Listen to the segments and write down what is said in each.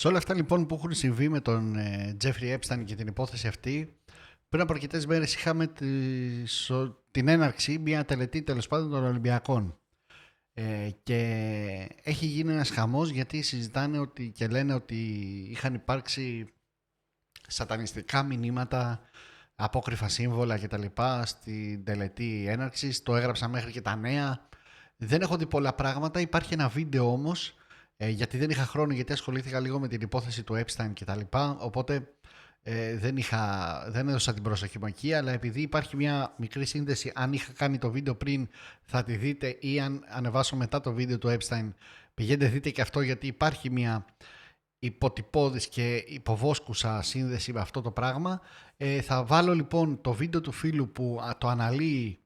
Σε όλα αυτά λοιπόν που έχουν συμβεί με τον Τζέφρι Epstein και την υπόθεση αυτή, πριν από αρκετές μέρες είχαμε την έναρξη, μια τελετή τέλος πάντων των Ολυμπιακών. Και έχει γίνει ένας χαμός γιατί συζητάνε ότι, και λένε ότι είχαν υπάρξει σατανιστικά μηνύματα, απόκρυφα σύμβολα κτλ. Στην τελετή έναρξης. Το έγραψαν μέχρι και τα νέα. Δεν έχω δει πολλά πράγματα. Υπάρχει ένα βίντεο όμως, γιατί δεν είχα χρόνο, γιατί ασχολήθηκα λίγο με την υπόθεση του Epstein κτλ. Οπότε δεν έδωσα την προσοχή μου εκεί, αλλά επειδή υπάρχει μια μικρή σύνδεση, αν είχα κάνει το βίντεο πριν θα τη δείτε, ή αν ανεβάσω μετά το βίντεο του Epstein, πηγαίνετε δείτε και αυτό, γιατί υπάρχει μια υποτυπώδης και υποβόσκουσα σύνδεση με αυτό το πράγμα. Θα βάλω λοιπόν το βίντεο του φίλου που το αναλύει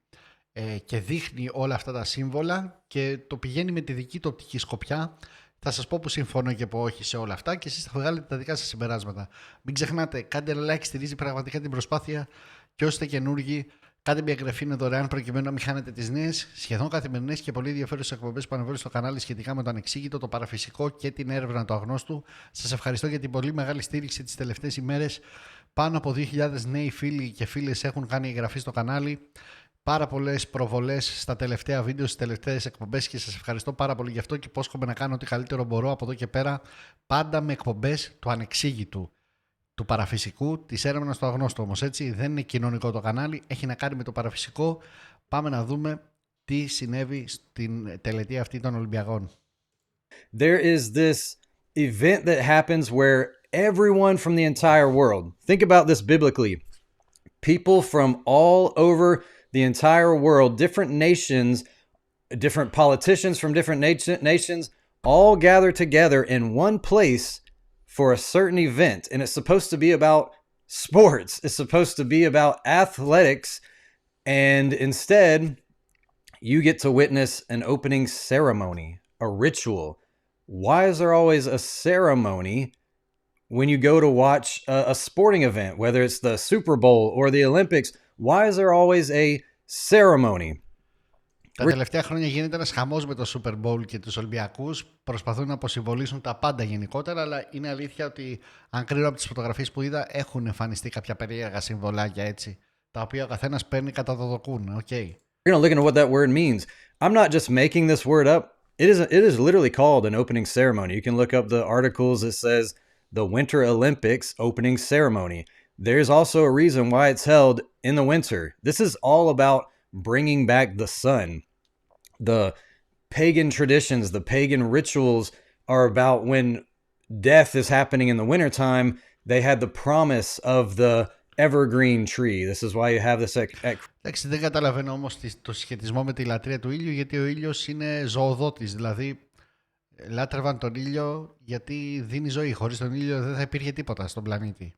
και δείχνει όλα αυτά τα σύμβολα και το πηγαίνει με τη δική του οπτική σκοπιά. Θα σας πω που συμφωνώ και που όχι σε όλα αυτά και εσείς θα βγάλετε τα δικά σας συμπεράσματα. Μην ξεχνάτε, κάντε like, στηρίζει πραγματικά την προσπάθεια, και όσοι είστε καινούργοι, κάντε μια εγγραφή, είναι δωρεάν προκειμένου να μην χάνετε τις νέες, σχεδόν καθημερινές και πολύ ενδιαφέρουσες εκπομπές που ανεβαίνουν στο κανάλι σχετικά με το ανεξήγητο, το παραφυσικό και την έρευνα του αγνώστου. Σας ευχαριστώ για την πολύ μεγάλη στήριξη τις τελευταίες ημέρες. Πάνω από 2.000 νέοι φίλοι και φίλες έχουν κάνει εγγραφή στο κανάλι. Πάρα πολλές προβολές στα τελευταία βίντεο, στις τελευταίες εκπομπές, και σας ευχαριστώ πάρα πολύ γι' αυτό και υπόσχομαι να κάνω ό,τι καλύτερο μπορώ από εδώ και πέρα, πάντα με εκπομπές του ανεξήγητου, του παραφυσικού, της έρευνας του αγνώστου όμως, έτσι. Δεν είναι κοινωνικό το κανάλι, έχει να κάνει με το παραφυσικό. Πάμε να δούμε τι συνέβη στην τελετή αυτή των Ολυμπιακών. There is this event that happens where everyone from the entire world, think about this biblically, people from all over the entire world, different nations, different politicians from different nations, all gather together in one place for a certain event. And it's supposed to be about sports. It's supposed to be about athletics. And instead, you get to witness an opening ceremony, a ritual. Why is there always a ceremony when you go to watch a sporting event, whether it's the Super Bowl or the Olympics? Why is there always a ceremony? Τα τελευταία χρόνια γίνεται ένας χαμός με το Super Bowl και τους Ολυμπιακούς. Προσπαθούν να αποσυμβολήσουν τα πάντα γενικότερα, αλλά είναι αλήθεια ότι αν κρίνω από τις φωτογραφίες που είδα, έχουν εμφανιστεί κάποια περίεργα συμβολάκια, έτσι, τα οποία ο καθένας παίρνει κατά το δοκούν. Okay. You're going to look into what that word means. I'm not just making this word up. It is literally called an opening ceremony. You can look up the articles that says the Winter Olympics opening ceremony. There's also a reason why it's held in the winter. This is all about bringing back the sun. The pagan traditions, the pagan rituals are about when death is happening in the wintertime. They had the promise of the evergreen tree. This is why you have this. Εντάξει, δεν καταλαβαίνω όμως το συσχετισμό με τη λατρεία του ήλιου, γιατί ο ήλιος είναι ζωοδότης. Δηλαδή, λάτρευαν τον ήλιο γιατί δίνει ζωή. Χωρίς τον ήλιο δεν θα υπήρχε τίποτα στον πλανήτη.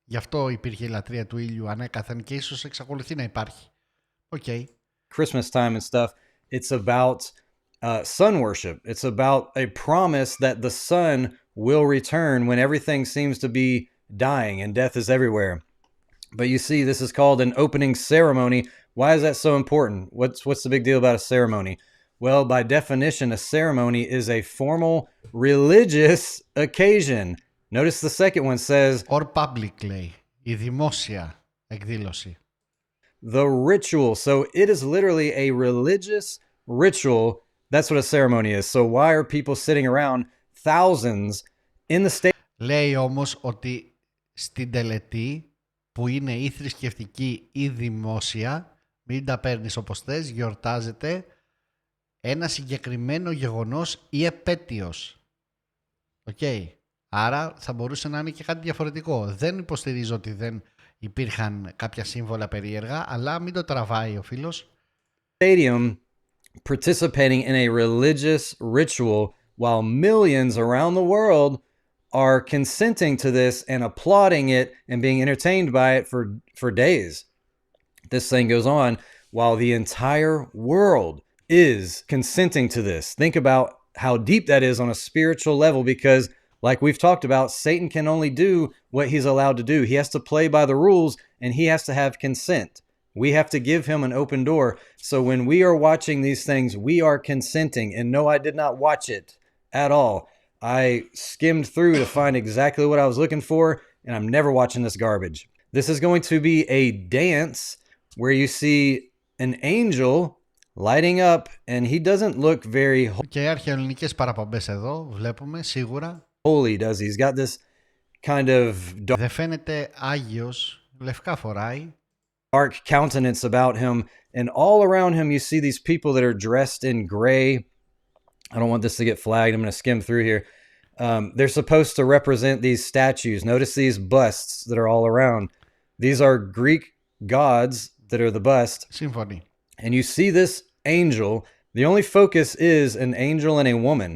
Γι' αυτό υπήρχε η λατρεία του ήλιου ανέκαθεν και ίσως εξακολουθεί να υπάρχει. Okay. Christmas time and stuff. It's about sun worship. It's about a promise that the sun will return when everything seems to be dying and death is everywhere. But you see, this is called an opening ceremony. Why is that so important? What's the big deal about a ceremony? Well, by definition, a ceremony is a formal religious occasion. Notice the second one says... Or publicly. Η δημόσια εκδήλωση. The ritual. So it is literally a religious ritual. That's what a ceremony is. So why are people sitting around thousands in the state? Λέει όμως ότι στην τελετή που είναι ή θρησκευτική ή δημόσια, μην τα παίρνεις όπως θες, γιορτάζεται ένα συγκεκριμένο γεγονός ή επέτειος. Okay. Άρα θα μπορούσε να είναι και κάτι διαφορετικό. Δεν υποστηρίζω ότι δεν υπήρχαν κάποια σύμβολα περίεργα, αλλά μην το τραβάει ο φίλος. Stadium participating in a religious ritual while millions around the world are consenting to this and applauding it and being entertained by it for days. This thing goes on while the entire world is consenting to this. Think about how deep that is on a spiritual level, because like we've talked about, Satan can only do what he's allowed to do. He has to play by the rules and he has to have consent. We have to give him an open door. So when we are watching these things, we are consenting. And no, I did not watch it at all. I skimmed through to find exactly what I was looking for, and I'm never watching this garbage. This is going to be a dance where you see an angel lighting up, and he doesn't look very Και αρχαιοελληνικές παραπομπές εδώ, βλέπουμε σίγουρα. holy, does he? He's got this kind of Δεν φαίνεται άγιος, λευκά φοράει. dark countenance about him, and all around him you see these people that are dressed in gray. I don't want this to get flagged. I'm going to skim through here. They're supposed to represent these statues. Notice these busts that are all around. These are Greek gods that are the bust. Σύμφωνοι. And you see this angel. The only focus is an angel and a woman.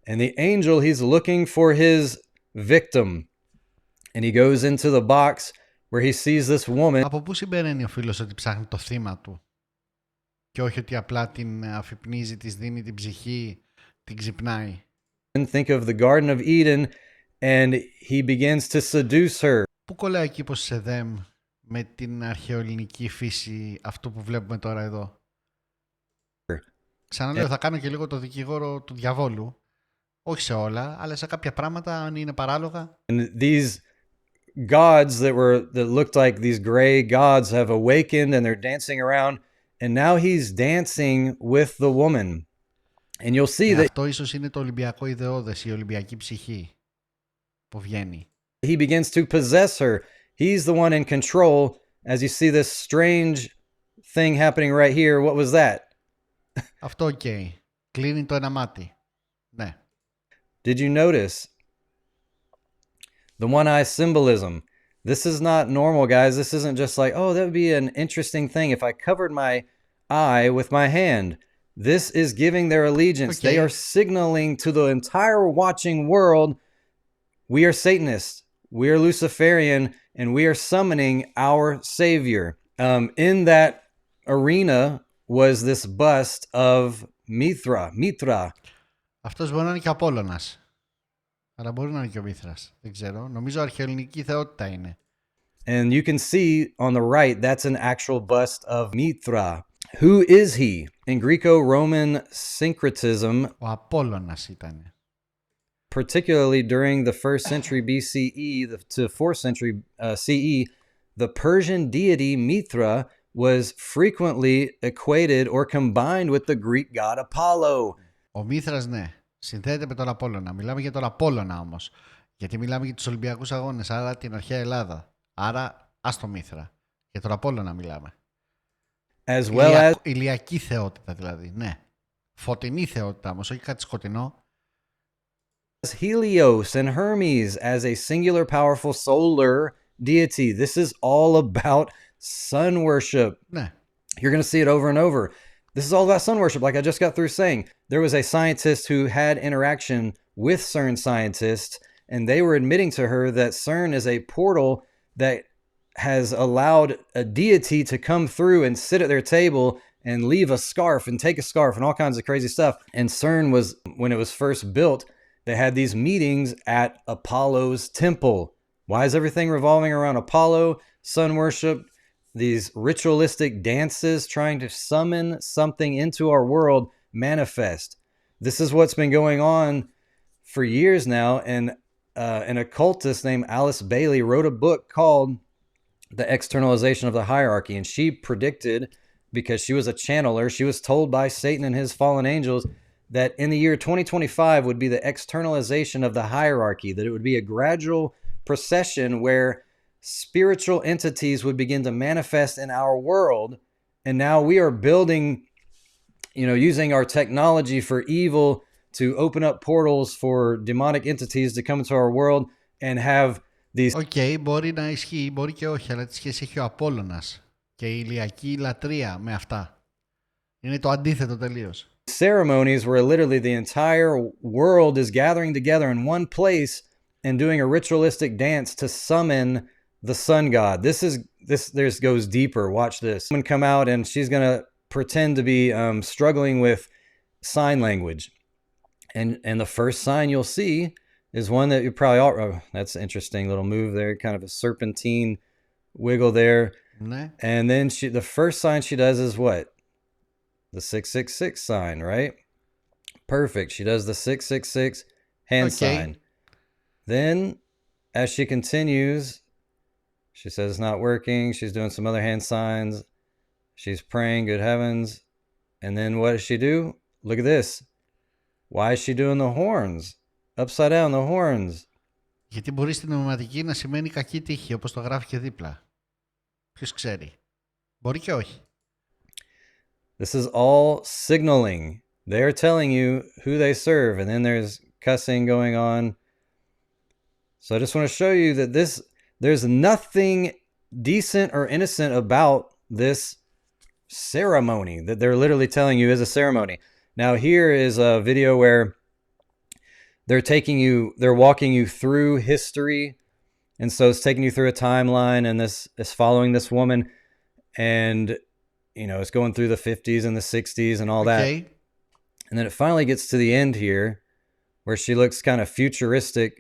And the angel, he's looking for his victim. And he goes into the box where he sees this woman. Από πού συμπεραίνει ο φίλος ότι ψάχνει το θύμα του και όχι ότι απλά την αφυπνίζει, της δίνει την ψυχή, την ξυπνάει. Think of the Garden of Eden, and he begins to seduce her. Πού κολλάει εκεί πως σε δέμ με την αρχαιοελληνική φύση αυτού που βλέπουμε τώρα εδώ? Ξαναλέω, θα κάνω και λίγο το δικηγόρο του διαβόλου. Όχι σε όλα, αλλά σε κάποια πράγματα, αν είναι παράλογα. And these gods that looked like these gray gods have awakened, and they're dancing around, and now he's dancing with the woman. And you'll see that αυτό ίσως είναι το Ολυμπιακό ιδεώδες, η Ολυμπιακή ψυχή που βγαίνει. he begins to possess her. He's the one in control. As you see this strange thing happening right here, what was that? Αυτό οκ. Κλείνει το ένα μάτι. Ναι. Did you notice the one-eye symbolism? This is not normal, guys. This isn't just like, oh, that would be an interesting thing if I covered my eye with my hand. This is giving their allegiance. Okay. They are signaling to the entire watching world, we are Satanists, we are Luciferian, and we are summoning our Savior. In that arena was this bust of Mithra. Αυτός μπορεί να είναι και ο Απόλλωνας. Αλλά μπορεί να είναι και ο Μήθρας. Δεν ξέρω. Νομίζω αρχαιοελληνική θεότητα είναι. And you can see on the right, that's an actual bust of Mithra. Who is he? In Greco-Roman syncretism, Ο Απόλλωνας ήταν. particularly during the 1st century BCE to 4th century CE, the Persian deity Mithra was frequently equated or combined with the Greek god Apollo. Ο Μήθρας, ναι. Συνθέεται με τον Απόλλωνα. Μιλάμε για τον Απόλλωνα όμως. Γιατί μιλάμε για τους Ολυμπιακούς Αγώνες, άρα την αρχαία Ελλάδα. Άρα, ας το Μήθρα. Για τον Απόλλωνα μιλάμε. As well as ηλιακή θεότητα δηλαδή, ναι. Φωτεινή θεότητα όμως, όχι κάτι σκοτεινό. Helios and Hermes as a singular powerful solar deity. This is all about sun worship. Ναι. You're going to see it over and over. This is all about sun worship, like I just got through saying. There was a scientist who had interaction with CERN scientists, and they were admitting to her that CERN is a portal that has allowed a deity to come through and sit at their table and leave a scarf and take a scarf and all kinds of crazy stuff. And CERN was, when it was first built, they had these meetings at Apollo's temple. Why is everything revolving around Apollo, sun worship, these ritualistic dances trying to summon something into our world manifest? This is what's been going on for years now. And an occultist named Alice Bailey wrote a book called The Externalization of the Hierarchy. And she predicted, because she was a channeler, she was told by Satan and his fallen angels that in the year 2025 would be the externalization of the hierarchy, that it would be a gradual procession where spiritual entities would begin to manifest in our world. And now we are building, using our technology for evil to open up portals for demonic entities to come into our world and have these... Οκ, μπορεί να ισχύει, μπορεί και όχι, αλλά τι σχέση έχει ο Απόλλωνας και η ηλιακή λατρεία με αυτά. Είναι το αντίθετο τελείως. Ceremonies where literally the entire world is gathering together in one place and doing a ritualistic dance to summon the sun god. This goes deeper. Watch this. Someone come out and she's going to pretend to be struggling with sign language. And the first sign you'll see is one that you probably all... Oh, that's an interesting little move there. Kind of a serpentine wiggle there. Ναι. And then the first sign she does is what? The 666 sign, right? Perfect. She does the 666, hand sign. Then, as she continues, she says it's not working. She's doing some other hand signs. She's praying, good heavens. And then what does she do? Look at this. Why is she doing the horns? Upside down, the horns. Γιατί μπορεί στην νοηματική να σημαίνει κακή τύχη, όπως το γράφει και δίπλα. Ποιος ξέρει. Μπορεί και όχι. This is all signaling. They're telling you who they serve, and then there's cussing going on. So I just want to show you that there's nothing decent or innocent about this ceremony that they're literally telling you is a ceremony. Now here is a video where they're walking you through history, and so it's taking you through a timeline, and this is following this woman, and it's going through the 50s and the 60s and all that. And then it finally gets to the end here where she looks kind of futuristic,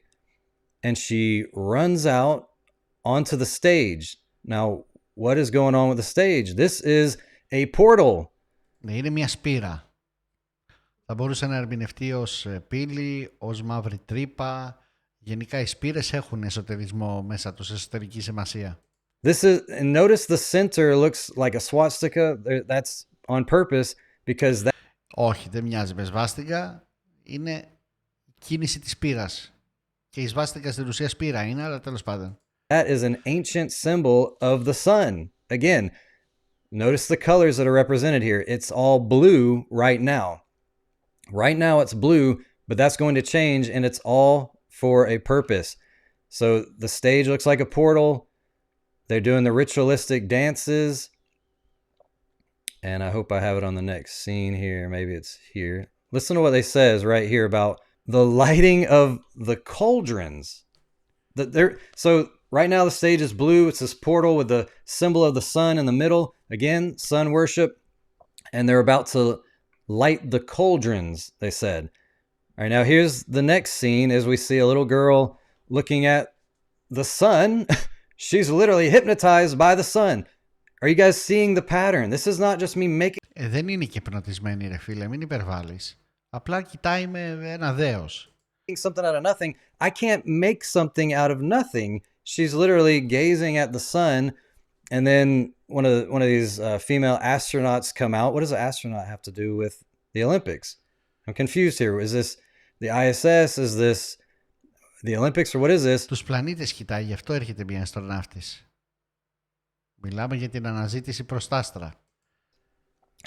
and she runs out onto the stage. Now, what is going on with the stage? This is a portal. Ναι, είναι μια σπήρα. Θα μπορούσε να ερμηνευτεί ως πύλη, ως μαύρη τρύπα. Γενικά οι σπήρες έχουν εσωτερισμό μέσα τους, εσωτερική σημασία. And notice the center looks like a swastika. That's on purpose because that... Όχι, δεν μοιάζει με σβάστηκα. Είναι κίνηση της σπήρας. Και η σβάστηκα στην ουσία σπήρα είναι, αλλά τέλος πάντων. That is an ancient symbol of the sun. Again, notice the colors that are represented here. It's all blue right now. Right now it's blue, but that's going to change, and it's all for a purpose. So the stage looks like a portal. They're doing the ritualistic dances. And I hope I have it on the next scene here. Maybe it's here. Listen to what they says right here about the lighting of the cauldrons. So right now the stage is blue. It's this portal with the symbol of the sun in the middle. Again, sun worship. And they're about to light the cauldrons, they said. All right, now here's the next scene as we see a little girl looking at the sun. She's literally hypnotized by the sun. Are you guys seeing the pattern? This is not just me making... Δεν είναι και υπνοτισμένη ρε φίλε, μην υπερβάλλεις. Απλά κοιτάει με ένα δέος. Something out of nothing. I can't make something out of nothing. She's literally gazing at the sun, and then one of these female astronauts come out. What does an astronaut have to do with the Olympics? I'm confused here. Is this the ISS? Is this the Olympics, or what is this? Τους πλανήτες κοιτάει, γι' αυτό έρχεται μια αστροναύτης. Μιλάμε για την αναζήτηση προς τα άστρα.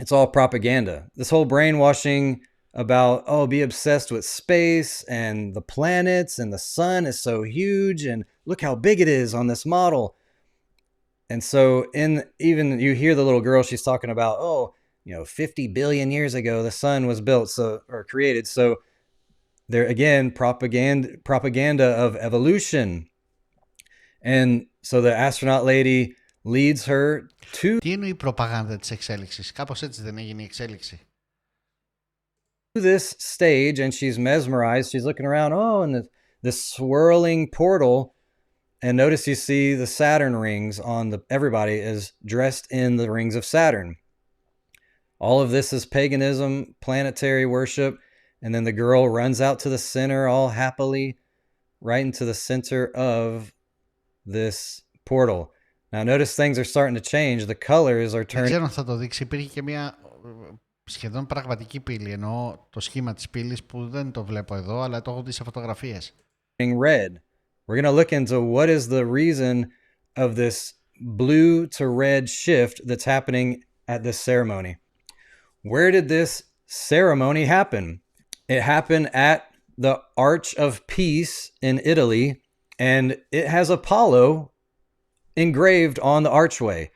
It's all propaganda. This whole brainwashing about, be obsessed with space and the planets and the sun is so huge and look how big it is on this model. And so even you hear the little girl, she's talking about, 50 billion years ago, the sun was built or created. So there again, propaganda of evolution. And so the astronaut lady leads her to... Τι εννοεί η προπαγάνδα της εξέλιξης? Κάπως έτσι δεν έγινε η εξέλιξη? This stage, and she's mesmerized. She's looking around, and this swirling portal. And notice you see the Saturn rings everybody is dressed in the rings of Saturn. All of this is paganism, planetary worship. And then the girl runs out to the center all happily, right into the center of this portal. Now notice things are starting to change. The colors are turning... Δεν ξέρω αν θα το δείξει. Υπήρχε και μια σχεδόν πραγματική πύλη. Εννοώ το σχήμα της πύλης που δεν το βλέπω εδώ, αλλά το έχω δει σε φωτογραφίες. Red. We're going to look into what is the reason of this blue to red shift that's happening at this ceremony. Where did this ceremony happen? It happened at the Arch of Peace in Italy, and it has Apollo engraved on the archway.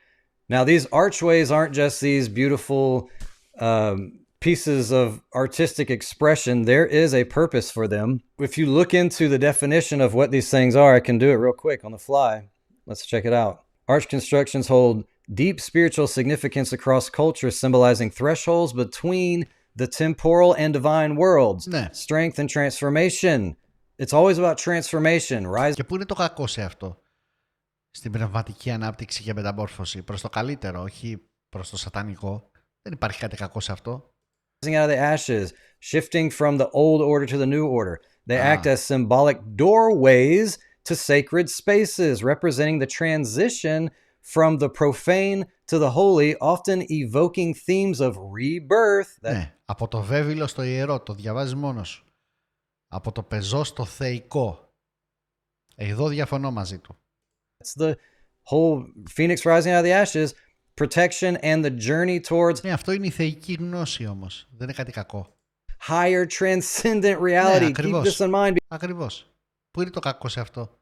Now, these archways aren't just these beautiful pieces of artistic expression. There is a purpose for them. If you look into the definition of what these things are, I can do it real quick on the fly. Let's check it out. Arch constructions hold deep spiritual significance across cultures, symbolizing thresholds between the temporal and divine worlds. Ναι. Strength and transformation. It's always about transformation. Rise. Και πού είναι το κακό σε αυτό? Στην πνευματική ανάπτυξη και μεταμόρφωση. Προς το καλύτερο, όχι προς το σατανικό. Δεν υπάρχει κάτι κακό σε αυτό. Out of the ashes, shifting from the old order to the new order. They act as symbolic doorways to sacred spaces, representing the transition from the profane to the holy, often evoking themes of rebirth. Ναι, από το βέβυλο στο ιερό, το διαβάζεις μόνος σου. Από το πεζό στο θεϊκό. Εδώ διαφωνώ μαζί του. It's the whole phoenix rising out of the ashes, protection and the journey towards... Ναι, αυτό είναι η θεϊκή γνώση όμως. Δεν είναι κάτι κακό. Higher transcendent reality. Ναι, Keep this in mind. Ακριβώς. Πού είναι το κακό σε αυτό?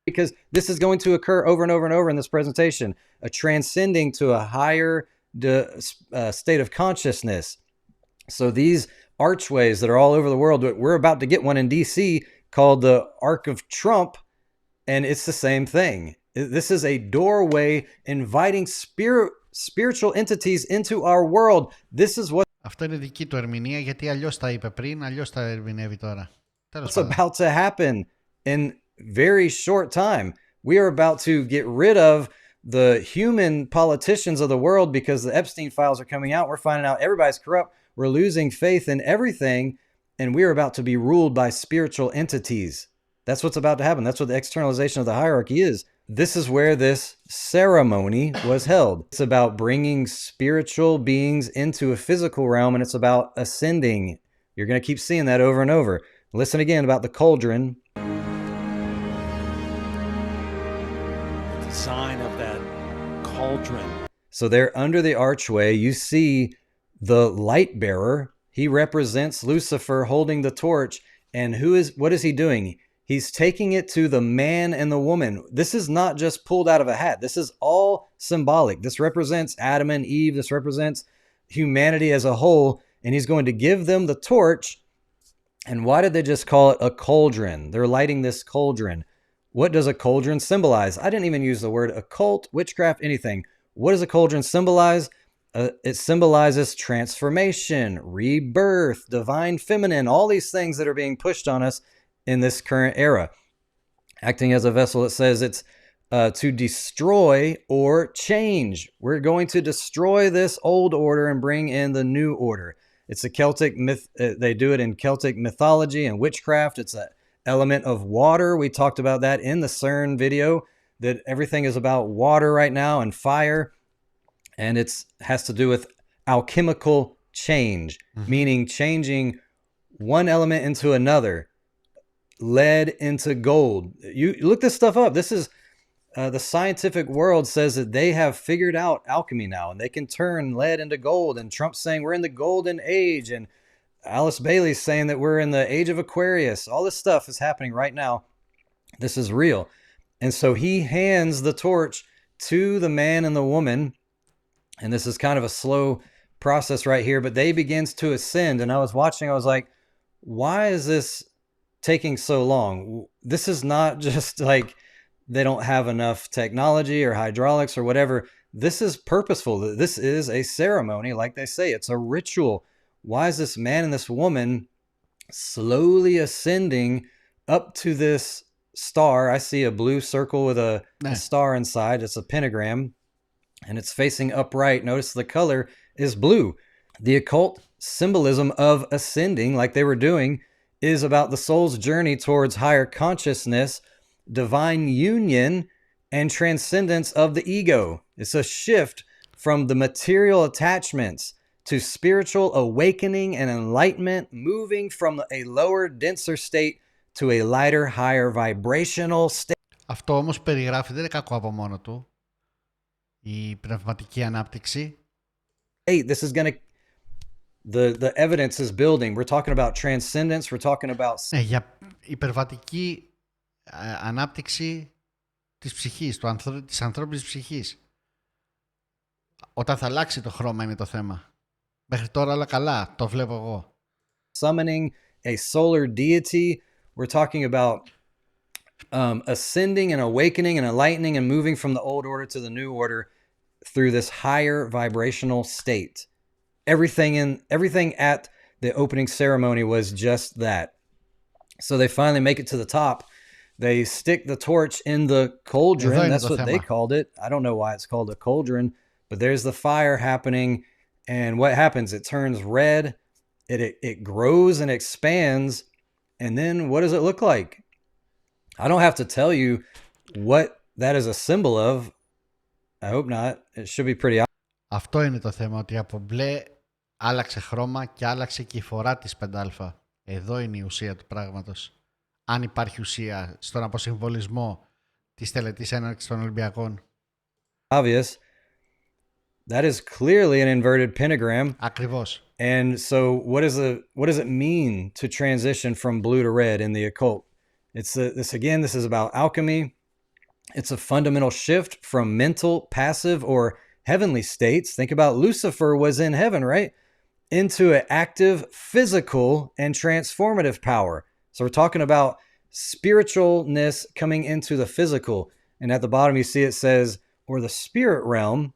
Because this is going to occur over and over and over in this presentation. A transcending to a higher state of consciousness. So these archways that are all over the world, we're about to get one in DC called the Arc of Trump, and it's the same thing. This is a doorway inviting spiritual entities into our world. This is what... Αυτό είναι δική του ερμηνεία, γιατί αλλιώς τα είπε πριν, αλλιώς τα ερμηνεύει τώρα. What's about to happen in very short time. We are about to get rid of the human politicians of the world because the Epstein files are coming out. We're finding out everybody's corrupt. We're losing faith in everything, and we're about to be ruled by spiritual entities. That's what's about to happen. That's what the externalization of the hierarchy is. This is where this ceremony was held. It's about bringing spiritual beings into a physical realm, and it's about ascending. You're going to keep seeing that over and over. Listen again about the cauldron. The sign of that cauldron. So there under the archway, you see the light bearer. He represents Lucifer holding the torch. And what is he doing? He's taking it to the man and the woman. This is not just pulled out of a hat. This is all symbolic. This represents Adam and Eve. This represents humanity as a whole. And he's going to give them the torch. And why did they just call it a cauldron? They're lighting this cauldron. What does a cauldron symbolize? I didn't even use the word occult, witchcraft, anything. What does a cauldron symbolize? It symbolizes transformation, rebirth, divine feminine, all these things that are being pushed on us in this current era. Acting as a vessel, it says it's to destroy or change. We're going to destroy this old order and bring in the new order. It's a Celtic myth. They do it in Celtic mythology and witchcraft. It's an element of water. We talked about that in the CERN video, that everything is about water right now and fire. And it has to do with alchemical change, meaning changing one element into another. Lead into gold. You look this stuff up. This is the scientific world says that they have figured out alchemy now, and they can turn lead into gold. And Trump's saying we're in the golden age, and Alice Bailey's saying that we're in the age of Aquarius. All this stuff is happening right now. This is real. And so he hands the torch to the man and the woman. And this is kind of a slow process right here, but they begins to ascend. And I was watching, I was like, why is this taking so long? This is not just like they don't have enough technology or hydraulics or whatever. This is purposeful. This is a ceremony. Like they say, it's a ritual. Why is this man and this woman slowly ascending up to this star? I see a blue circle with a star inside. It's a pentagram, and it's facing upright. Notice the color is blue. The occult symbolism of ascending, like they were doing, is about the soul's journey towards higher consciousness, divine union, and transcendence of the ego. It's a shift from the material attachments to spiritual awakening and enlightenment, moving from a lower, denser state to a lighter, higher vibrational state. Αυτό όμως περιγράφει, δεν είναι κακό από μόνο του, η πνευματική ανάπτυξη. Hey, this is going to... The evidence is building. We're talking about transcendence. We're talking about... Για υπερβατική ανάπτυξη της ψυχής, της ανθρώπινης ψυχής. Όταν θα αλλάξει το χρώμα είναι το θέμα. Μέχρι τώρα όλα καλά, το βλέπω εγώ. Summoning a solar deity. We're talking about ascending and awakening and enlightening and moving from the old order to the new order through this higher vibrational state. Everything at the opening ceremony was just that. So they finally make it to the top. They stick the torch in the cauldron. That's what they called it. I don't know why it's called a cauldron, but there's the fire happening. And what happens? It turns red. It grows and expands. And then what does it look like? I don't have to tell you what that is a symbol of. I hope not. It should be pretty obvious. Αυτό είναι το θέμα, ότι από μπλε άλλαξε χρώμα και άλλαξε και η φορά της 5α. Εδώ είναι η ουσία του πράγματος. Αν υπάρχει ουσία στον αποσυμβολισμό της τελετής έναρξης των Ολυμπιακών. Obvious. That is clearly an inverted pentagram. Ακριβώς. And so what does it mean to transition from blue to red in the occult? This is about alchemy. It's a fundamental shift from mental, passive, or heavenly states. Think about Lucifer was in heaven, right? Into an active, physical, and transformative power. So we're talking about spiritualness coming into the physical. And at the bottom, you see it says, or the spirit realm.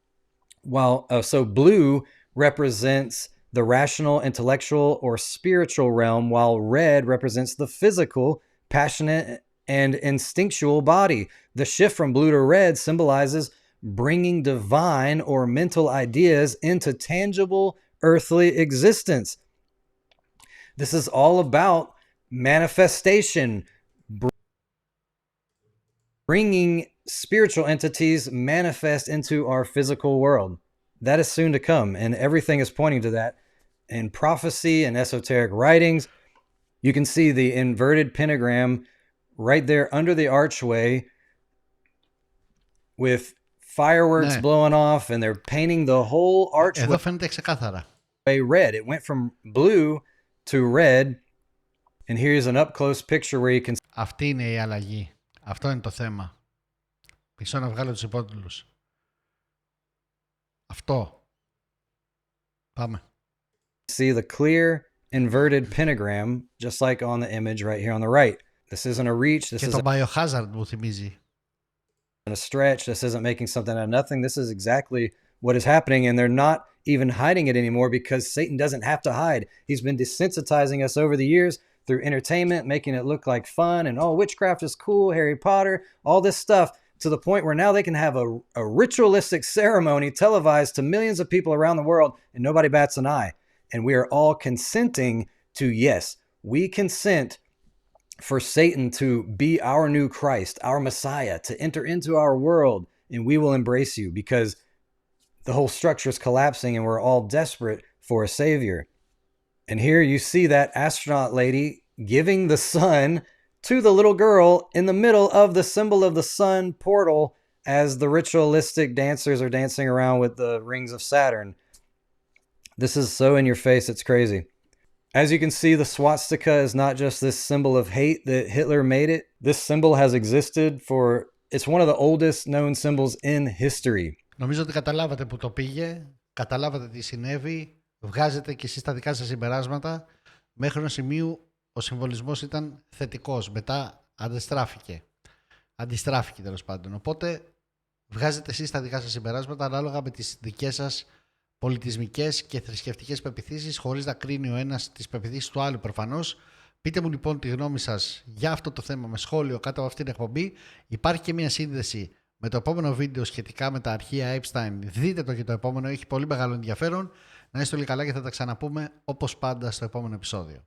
So blue represents the rational, intellectual, or spiritual realm, while red represents the physical, passionate, and instinctual body. The shift from blue to red symbolizes bringing divine or mental ideas into tangible earthly existence. This is all about manifestation, bringing spiritual entities manifest into our physical world. That is soon to come, and everything is pointing to that. In prophecy and esoteric writings, you can see the inverted pentagram right there under the archway with fireworks blowing off, and they're painting the whole archway. Εδώ φαίνεται ξεκάθαρα. Red. It went from blue to red, and here's an up-close picture where you can. Αυτή είναι η αλλαγή. Αυτό είναι το θέμα. Πίσω να βγάλω τους υπότιτλους. Αυτό. Πάμε. See the clear inverted pentagram, just like on the image right here on the right. This isn't a reach. This και το Biohazard μου θυμίζει. A stretch. This isn't making something out of nothing. This is exactly what is happening, and they're not even hiding it anymore because Satan doesn't have to hide. He's been desensitizing us over the years through entertainment, making it look like fun and witchcraft is cool, Harry Potter, all this stuff, to the point where now they can have a ritualistic ceremony televised to millions of people around the world and nobody bats an eye. And we are all consenting to, yes, we consent for Satan to be our new Christ, our Messiah, to enter into our world, and we will embrace you because the whole structure is collapsing and we're all desperate for a savior. And here you see that astronaut lady giving the sun to the little girl in the middle of the symbol of the sun portal as the ritualistic dancers are dancing around with the rings of Saturn. This is so in your face, it's crazy. As you can see, the swastika is not just this symbol of hate that Hitler made it. This symbol has existed it's one of the oldest known symbols in history. Νομίζω ότι καταλάβατε που το πήγε, καταλάβατε τι συνέβη, βγάζετε και εσείς τα δικά σας συμπεράσματα. Μέχρι ενός σημείου ο συμβολισμός ήταν θετικός, μετά αντιστράφηκε τέλος πάντων. Οπότε βγάζετε εσείς τα δικά σας συμπεράσματα ανάλογα με τις δικές σας πολιτισμικές και θρησκευτικές πεποιθήσεις, χωρίς να κρίνει ο ένας τις πεποιθήσεις του άλλου προφανώς. Πείτε μου λοιπόν τη γνώμη σας για αυτό το θέμα με σχόλιο κάτω από αυτήν την εκπομπή. Υπάρχει και μια σύνδεση με το επόμενο βίντεο σχετικά με τα αρχεία Epstein. Δείτε το και το επόμενο, έχει πολύ μεγάλο ενδιαφέρον. Να είστε όλοι καλά και θα τα ξαναπούμε όπως πάντα στο επόμενο επεισόδιο.